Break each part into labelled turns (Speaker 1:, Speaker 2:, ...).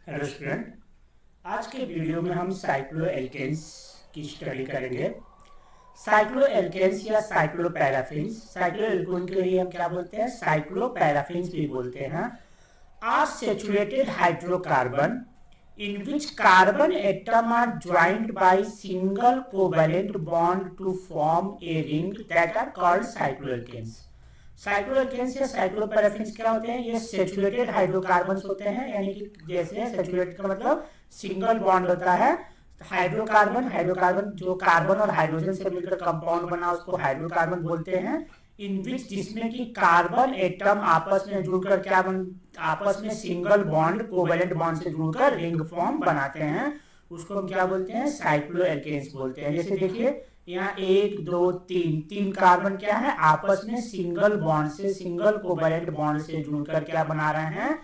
Speaker 1: Hello student. आज के video में हम साइक्लोएल्केन्स की स्टडी करेंगे। साइक्लोएल्केन्स या साइक्लोपैराफिन्स, साइक्लोएल्केन के लिए हम क्या बोलते हैं, साइक्लोपैराफिन्स भी बोलते हैं। Are saturated hydrocarbon in which carbon atom are joined by single covalent bond to form a ring that are called cycloalkanes। Cycloalkenes या साइक्लोपैराफिन्स क्या होते हैं? ये सेचुरेटेड हाइड्रोकार्बन्स होते हैं, यानी कि जैसे सेचुरेट का मतलब सिंगल बॉन्ड होता है। हाइड्रोकार्बन हाइड्रोकार्बन जो कार्बन और हाइड्रोजन से मिलकर कंपाउंड बना उसको हाइड्रोकार्बन बोलते हैं। इन विच जिसमें कि कार्बन एटम आपस में जुड़कर क्या आपस में सिंगल बॉन्ड कोवेलेंट बॉन्ड से जुड़कर रिंग फॉर्म बनाते हैं, उसको हम क्या बोलते हैं? साइक्लोएल्केन्स बोलते हैं। जैसे देखिए यहाँ एक दो तीन कार्बन क्या है, आपस में सिंगल बॉन्ड से सिंगल कोवेलेंट बॉन्ड से जुड़कर क्या बना रहे हैं,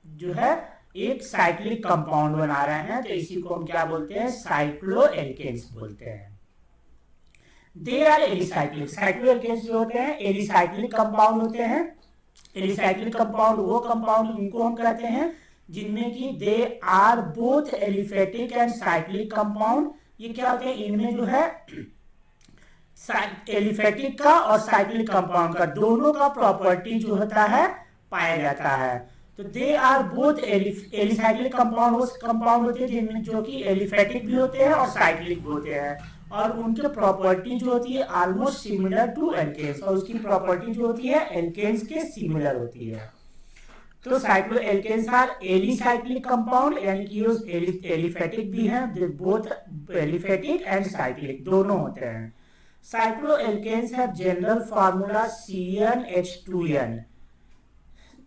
Speaker 1: जो है एक साइक्लिक कंपाउंड बना रहे हैं। तो इसी को हम क्या बोलते हैं? साइक्लोएल्केन्स बोलते हैं। दे आर एलिसाइक्लिक, साइक्लोएल्केन्स जो होते हैं एलिसाइक्लिक कंपाउंड होते हैं। एलिसाइक्लिक कंपाउंड वो कंपाउंड उनको हम कहते हैं जिनमें कि they are both aliphatic and cyclic compound. ये क्या होते हैं? इनमें जो है एलिफेटिक का और साइक्लिक कंपाउंड का दोनों का प्रॉपर्टी जो होता है पाया जाता है। तो they are both alicyclic compound वो कंपाउंड होते हैं जिनमें जो कि एलिफेटिक भी होते हैं और साइक्लिक भी होते हैं, और उनके प्रॉपर्टी जो होती है ऑलमोस्ट सिमिलर टू एल्केन्स, और उसकी प्रॉपर्टी जो होती है एल्केन्स के सिमिलर होती है। तो साइक्लोएल्केन्स आर एलिसाइक्लिक कंपाउंड, यानी कि ये एलिफेटिक भी हैं, बोथ एलिफेटिक एंड साइक्लिक दोनों होते हैं। Cycloalkenes have general formula CnH2n।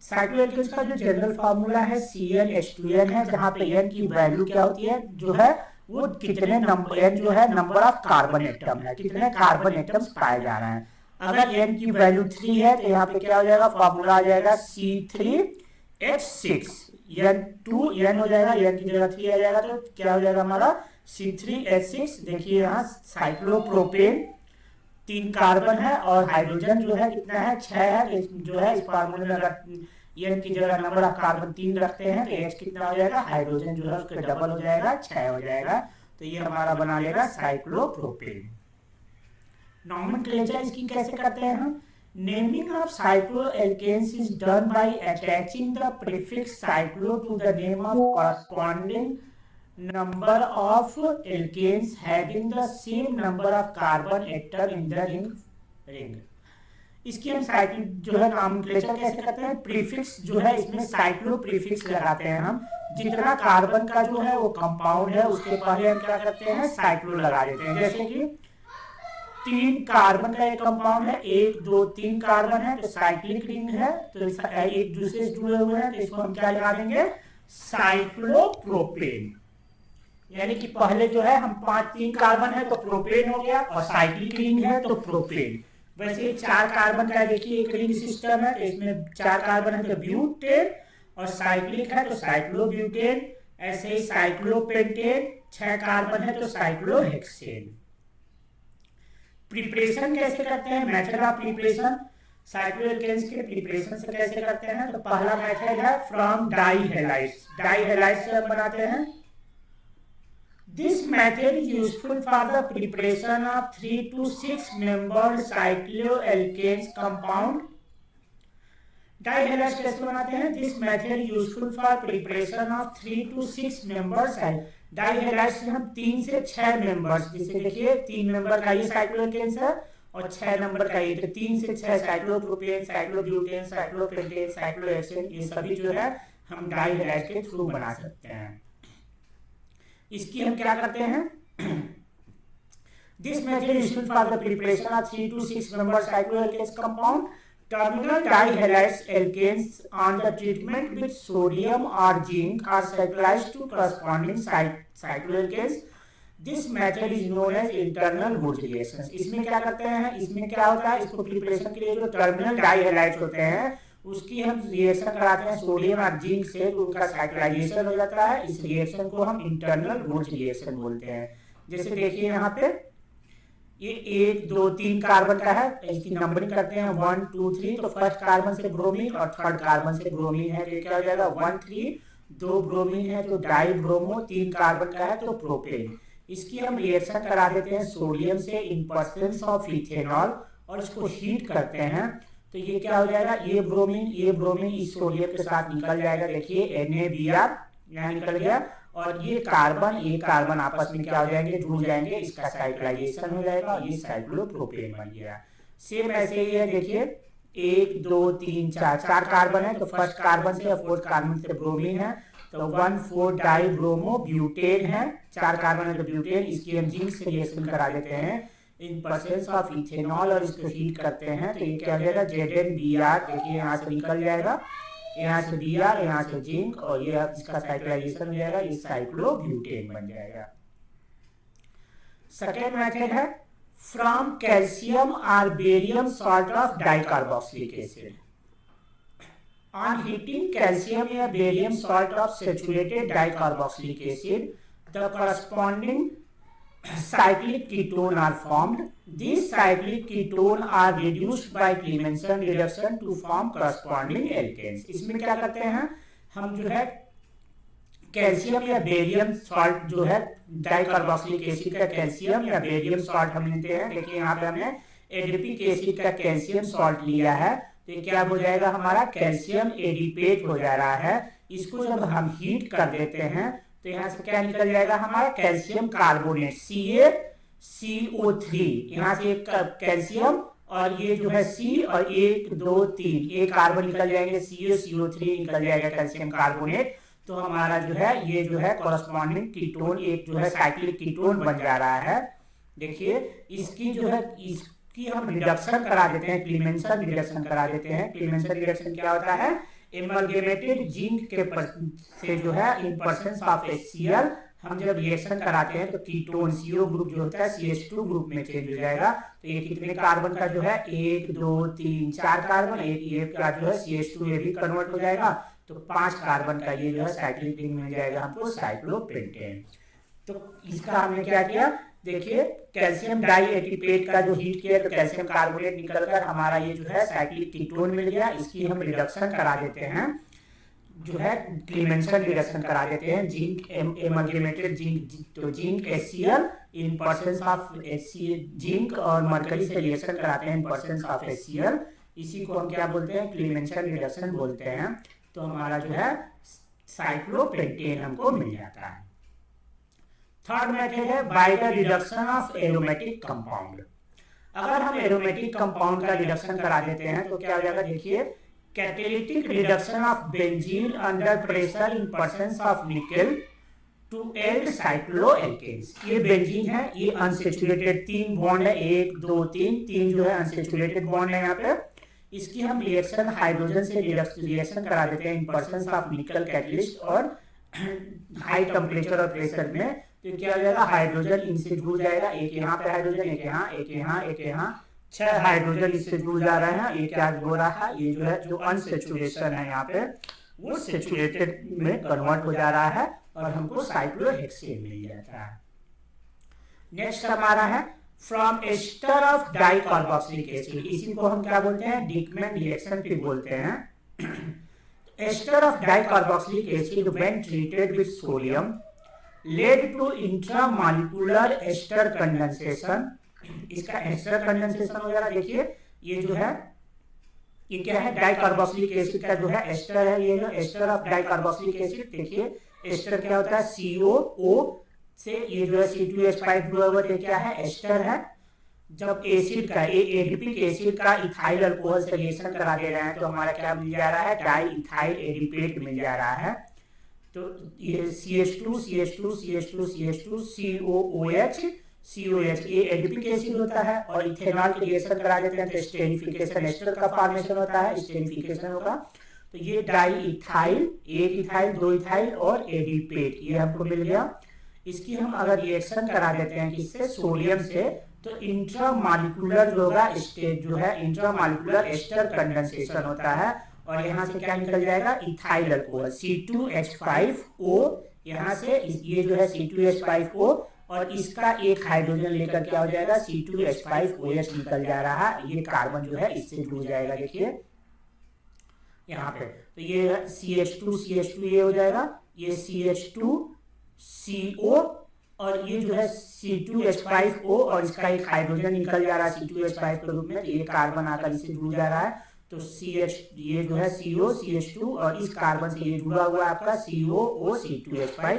Speaker 1: Cycloalkenes का जो जनरल फार्मूला है CnH2n है, जहां पे n की वैल्यू क्या होती है, जो है वो कितने नंबर, n जो है नंबर ऑफ कार्बन एटम है, कितने कार्बन एटम्स पाए जा रहे हैं। अगर n की वैल्यू 3 है तो यहाँ पे क्या हो जाएगा, फार्मूला आ जाएगा C3H6, n2 n हो जाएगा, n की जगह 3 आ जाएगा, तो क्या हो जाएगा हमारा C3H6। देखिए यहाँ साइक्लोप्रोपेन 3 कार्बन है और हाइड्रोजन जो है कितना है, 6 है। तो जो है इस फार्मूले में अगर n की जगह नंबर ऑफ कार्बन 3 रखते हैं तो H कितना हो जाएगा, हाइड्रोजन जो है उसका डबल हो जाएगा, 6 हो जाएगा। तो ये हमारा बना लेगा साइक्लोप्रोपेन। नॉमेनक्लेचर इसकी कैसे करते हैं हम? Naming of cycloalkanes is done by attaching the prefix cyclo to the name of corresponding number of alkanes having the same number of carbon atom in the ring। इसकी हम साइक्लिक जो है nomenclature कैसे करते हैं? प्रीफिक्स जो है इसमें साइक्लो प्रीफिक्स लगाते हैं हम। जितना कार्बन का जो है वो कंपाउंड है उसके पहले हम क्या करते हैं, साइक्लो लगा देते हैं। जैसे कि 3 कार्बन का एक कंपाउंड है, 1 2 3 कार्बन है, तो साइक्लिक रिंग है, तो एक दूसरे से जुड़े हुए हैं, तो इसको हम क्या लगा देंगे, साइक्लोप्रोपेन। यानी कि पहले जो है हम 3 कार्बन है तो प्रोपेन हो गया, और साइक्लिक रिंग है तो प्रोपेन। वैसे 4 कार्बन का देखिए एक रिंग सिस्टम है, तो इसमें 4 कार्बन है तो ब्यूटेन, और साइक्लिक है तो साइक्लोब्यूटेन। ऐसे ही साइक्लोपेंटेन 6 कार्बन है तो साइक्लोहेक्सेन। प्रिपरेशन कैसे करते हैं? मेथड ऑफ प्रिपरेशन साइक्लोएल्केन्स के प्रिपरेशन से कैसे करते हैं? तो पहला मेथड है फ्रॉम डाइहेलाइड्स, डाइहेलाइड्स से हम बनाते हैं। This method is useful for the preparation of 3 to 6 membered cycloalkanes compound। Dihalides कैसे बनाते हैं? This method is useful for preparation of 3 to 6 membered dihalides से हम 3 से 6 मेंबर्स, जैसे देखिए 3 मेंबर का ये साइक्लोएल्केन्स है और 6 नंबर का ये, तो 3 से 6 साइक्लोप्रोपेन, साइक्लोब्यूटेन, साइक्लोपेंटेन, साइक्लोहेक्सेन, ये सभी जो है हम डाइहेलाइड्स के थ्रू बना सकते हैं। इसकी हम क्या करते हैं? This method is used for the preparation of 3 to 6 member cycloalkanes compound. Terminal dihalides alkenes on the treatment with sodium और zinc are cyclized to corresponding cycloalkanes. This method is known as internal वुड reaction. इसमें क्या करते हैं, इसमें क्या होता है, इसको प्रिपरेशन के लिए जो टर्मिनल डाइहेलाइड्स होते हैं उसकी हम रिएक्शन कराते हैं सोडियम और जिंक से, तो उनका साइक्लाइजेशन हो जाता है। इस रिएक्शन को हम इंटरनल वुड रिएक्शन बोलते हैं। जैसे देखिए यहाँ पे ये 1 2 3 कार्बन का है, इसकी नंबरिंग करते हैं 1 2 3, तो फर्स्ट कार्बन से ब्रोमीन और थर्ड कार्बन से ब्रोमीन है, तो क्या हो जाएगा 1 3 2 ब्रोमीन है तो डाई ब्रोमो, 3 कार्बन का है तो प्रोपेन। इसकी हम रिएक्शन करा देते हैं सोडियम से इन प्रेजेंस ऑफ इथेनॉल और इसको हीट करते हैं तो ये क्या हो जाएगा, ये ब्रोमीन इस सोडियम के साथ निकल जाएगा। देखिए NaBr यहाँ निकल गया और ये कार्बन आपस में क्या हो जाएंगे, जुड़ जाएंगे, इसका साइक्लाइजेशन हो जाएगा और ये साइक्लोप्रोपेन बन गया। सेम ऐसे ही है, देखिए 1 2 3 4 कार्बन है तो फर्स्ट कार्बन से या फोर्थ कार्बन से ब्रोमीन है तो 1,4 डाई ब्रोमो ब्यूटेन है, 4 कार्बन है तो ब्यूटेन। इसकी हम जिंक से रिएक्शन करा देते हैं इन प्रेजेंस ऑफ इथेनॉल और इसको हीट करते हैं तो ये क्या हो जाएगा, ZnBr। देखिए यहाँ से निकल जाएगा, यहाँ से Br, यहाँ से जिंक और ये इसका साइक्लाइजेशन हो जाएगा, ये साइक्लोब्यूटेन बन जाएगा। सेकेंड मेथड है फ्रॉम कैल्शियम और barium salt of dicarboxylic acid. On heating calcium or barium salt of saturated dicarboxylic acid, the corresponding cyclic ketone are formed. These cyclic ketone are reduced by Clemmensen reduction to form corresponding alkanes. इसमें क्या करते हैं हम, जो है calcium या barium salt जो है डाइकार्बोक्सिलिक एसिड का कैल्शियम या बेरियम सॉल्ट हम लेते हैं। देखिए यहाँ पे हमने एडिपिक एसिड का कैल्शियम सॉल्ट लिया है तो ये क्या हो जाएगा, हमारा कैल्शियम एडिपेट हो जा रहा है। इसको जब हम हीट कर देते हैं तो यहाँ से क्या निकल जाएगा, हमारा कैल्शियम कार्बोनेट CaCO3। यहाँ से एक कैल्शियम और ये जो है C और 1 2 3 एक कार्बन निकल जाएंगे, CaCO3 निकल जाएगा कैल्शियम कार्बोनेट। तो हमारा जो है ये जो है कॉरस्पॉन्डिंग कीटोन एक जो है साइक्लिक कीटोन बन जा रहा है। देखिए इसकी जो है इसकी हम रिडक्शन करा देते हैं, क्लीमेंसन रिडक्शन करा देते हैं। क्लीमेंसन रिडक्शन क्या होता है, एमलगेमेटेड जिंक के से जो है इन प्रेजेंस ऑफ HCl हम जब रिएक्शन कराते हैं तो कीटोन CO ग्रुप जो होता है CH2 ग्रुप में चेंज हो जाएगा। तो ये कितने कार्बन का जो है 1 2 3 4 कार्बन, एक का जो है CH2 ये भी कन्वर्ट हो जाएगा तो 5 कार्बन का ये जो है साइक्लिक रिंग मिल जाएगा हमको, साइक्लोपेंटेन। तो इसका हमने क्या किया, देखिए कैल्शियम डाई एटीपेट का जो हीट किया तो कैल्शियम कार्बोनेट निकलकर हमारा ये जो है साइक्लिक कीटोन मिल गया। इसकी हम रिडक्शन करा देते हैं, जो है क्लीमेंसन रिडक्शन करा देते हैं। जिंक एमलगेमेटेड जिंक तो zinc HCl in presence of HCl, zinc और मरकरी से रिएक्शन कराते हैं इन प्रेजेंस ऑफ HCl। इसी को हम क्या बोलते हैं, क्लीमेंसन रिडक्शन बोलते हैं। तो हमारा जो है साइक्लोपेंटेन हमको मिल जाता है। थर्ड मेथड है by the reduction of aromatic compound. अगर हम एरोमेटिक कंपाउंड का रिडक्शन करा देते हैं तो क्या हो जाएगा, देखिए catalytic reduction of benzene under pressure in presence of nickel to yield cycloalkanes. ये बेंजीन है, ये अनसैचुरेटेड 3 बॉन्ड है, 1 2 3 जो है अनसैचुरेटेड बॉन्ड है यहाँ पे। इसकी हम रिएक्शन हाइड्रोजन से रिएक्शन करा देते हैं इन प्रेजेंस ऑफ निकल कैटलिस्ट और हाई टेम्परेचर और प्रेशर में। तो क्या हो जाएगा, हाइड्रोजन इनसे जुड़ जाएगा, एक यहाँ पे हाइड्रोजन, एक यहाँ, एक यहाँ, एक यहाँ, 6 हाइड्रोजन इससे जुड़ जा रहे हैं। ये क्या हो रहा है, ये जो है जो अनसैचुरेशन है यहाँ पे वो सैचुरेटेड में कन्वर्ट हो जा रहा है और हमको साइक्लोहेक्सेन मिल जाता है। नेक्स्ट हमारा है from ester of dicarboxylic acid. इसी को हम क्या बोलते हैं, डिकमैन रिएक्शन भी बोलते हैं। Ester of dicarboxylic acid when treated with sodium led to intramolecular ester condensation. इसका एस्टर कंडेंसेशन वगैरह देखिए, ये जो है ये क्या है, डाइकार्बोक्सिलिक एसिड का जो है एस्टर है, ये जो एस्टर ऑफ डाइकार्बोक्सिलिक एसिड। देखिए एस्टर क्या होता है, COO से ये जो है C2H5 जुड़ा हुआ, ये क्या है, एस्टर है। जब एसिड का एडिपिक एसिड का इथाइल अल्कोहल से रिएक्शन करा दे रहे हैं तो हमारा क्या मिल जा रहा है, डाई इथाइल एडिपेट मिल जा रहा है। तो ये CH2 CH2 CH2 CH2 COOH ये एडिपिक एसिड होता है और इथेनॉल के रिएक्शन करा देते हैं तो स्टेरिफिकेशन एस्टर का फॉर्मेशन होता है, स्टेरिफिकेशन होगा। तो ये डाई इथाइल, 1 इथाइल 2 इथाइल और एडिपेट ये हमको मिल गया। इसकी हम अगर रिएक्शन करा देते हैं किससे, सोडियम से, तो इंट्रामॉलिक्यूलर जो होगा स्टेट जो है इंट्रामॉलिक्यूलर एस्टर कंडेंसेशन होता है और यहाँ से क्या निकल जाएगा, इथाइल अल्कोहल C2H5O। यहाँ से ये जो है C2H5O और इसका एक हाइड्रोजन लेकर क्या हो जाएगा, C2H5OH निकल जा रहा है। ये कार्बन जो है इससे जुड़ जाएगा। देखिए यहाँ पे, तो ये CH2 ये हो जाएगा, ये CH2CO, और ये जो है C2H5O, और इसका एक हाइड्रोजन निकल जा रहा है C2H5 के रूप में, तो ये कार्बन आकर इसे जुड़ जा रहा है, तो CH ये जो है CO CH2, और इस कार्बन से ये जुड़ा हुआ है आपका COO C2H5,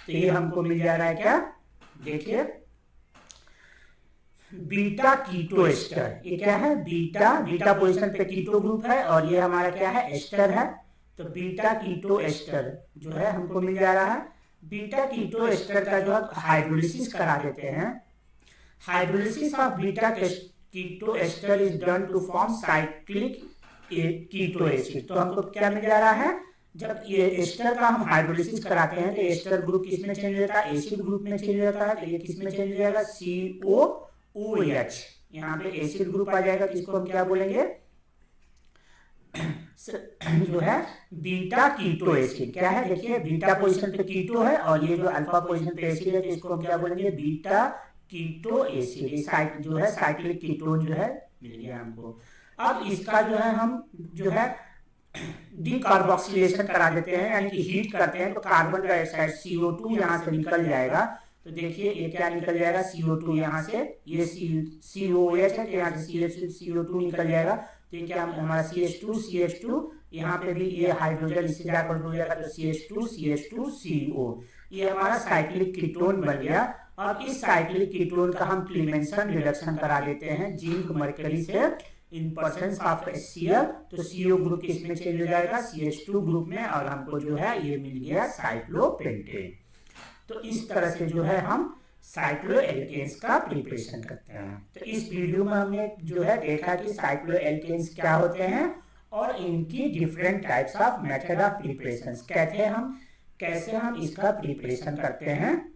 Speaker 1: तो ये हमको मिल जा रहा है क्या, देखिए बीटा कीटो एस्टर। ये क्या है, बीटा पोजीशन पे कीटो ग्रुप है, और ये हमारा क्या है, एस्टर है, तो बीटा कीटो एस्टर जो है हमको मिल जा रहा है। बीटा कीटो एस्टर का जो है हाइड्रोलिसिस करा देते हैं। Hydrolysis of beta keto ester is done to form cyclic keto acid. तो हमको क्या मिल जा रहा है, जब ये एस्टर का हम हाइड्रोलिसिस कराते हैं तो एस्टर ग्रुप किस में चेंज होता है, एसिड ग्रुप में चेंज होता है, तो ये किस में चेंज हो जाएगा, COOH, यहाँ पे एसिड ग्रुप आ जाएगा, तो इसको हम क्या बोलेंगे, जो है बीटा कीटो एसिड। क्या है, देखिए बीटा पोजीशन पे कीटो है, और ये जो अल्फा पोजीशन पे एसिड है, तो इसको हम क्या बोलेंगे, बीटा कीटो एसिड। जो है साइक्लिक कीटोन जो है मिल गया हमको। अब इसका जो है हम जो है डीकार्बोक्सिलेशन करा देते हैं, यानी कि हीट करते हैं, तो कार्बन डाइऑक्साइड CO2 यहाँ से निकल जाएगा। तो देखिए ये क्या निकल जाएगा, CO2 यहाँ से, ये COOH है, तो यहाँ से CO2 निकल जाएगा, तो ये क्या हमारा CH2 यहाँ पे भी ये हाइड्रोजन इससे जाकर जुड़ जाएगा, तो CH2CO, ये हमारा साइक्लिक कीटोन बन गया। अब इस साइक्लिक कीटोन का हम क्लीमेंसन रिडक्शन करा देते हैं जिंक मरकरी से इन प्रेजेंस ऑफ HCl, तो CO ग्रुप किसमें चेंज हो जाएगा, CH2 ग्रुप में, और हमको जो है ये मिल गया साइक्लोपेंटेन। तो इस तरह से जो है हम साइक्लोएल्केन्स का प्रिपरेशन करते हैं। तो इस वीडियो में हमने जो है देखा कि साइक्लोएल्केन्स क्या होते हैं और इनकी different types of method of preparation, कैसे हम इसका प्रिपरेशन करते हैं।